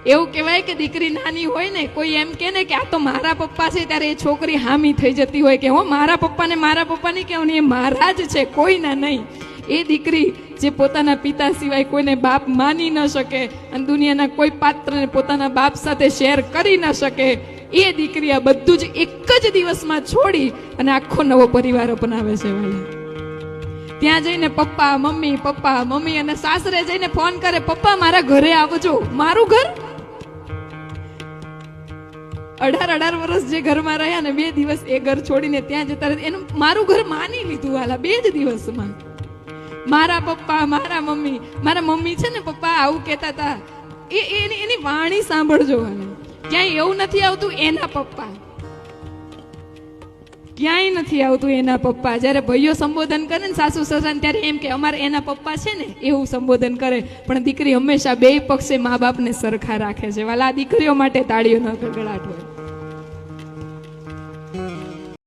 એવું કહેવાય કે દીકરી નાની હોય ને, કોઈ એમ કે ને કે આ તો મારા પપ્પા છે, ત્યારે એ છોકરી હામી થઈ જતી હોય કે હો મારા પપ્પાને નહીં કહેવાનું, એ મારા જ છે, કોઈના નહીં. એ દીકરી જે પોતાના પિતા સિવાય કોઈને બાપ માની ન શકે અને દુનિયાના કોઈ પાત્રને પોતાના બાપ સાથે શેર કરી ન શકે, એ દીકરી આ બધું જ એક જ દિવસમાં છોડી અને આખો નવો પરિવાર અપનાવે છે. ત્યાં જઈને પપ્પા મમ્મી અને સાસરે જઈને ફોન કરે, પપ્પા મારા ઘરે આવજો. મારું ઘર? 18 વર્ષ જે ઘરમાં રહ્યા ને, 2 દિવસ એ ઘર છોડીને ત્યાં જતા રહે, એનું મારું ઘર માની લીધું વાલા 2 જ દિવસમાં. મારા પપ્પા મારા મમ્મી છે ને, પપ્પા આવું કહેતા હતા. એની વાણી સાંભળજો. ક્યાંય એવું નથી આવતું એના પપ્પા, ક્યાંય નથી આવતું એના પપ્પા. જ્યારે ભાઈઓ સંબોધન કરે ને સાસુ સસરાને, ત્યારે એમ કે અમારે એના પપ્પા છે ને, એવું સંબોધન કરે. પણ દીકરી હંમેશા 2 પક્ષે મા બાપને સરખા રાખે છે વાલા. દીકરીઓ માટે તાળીઓનો ગડગડાટ હોય.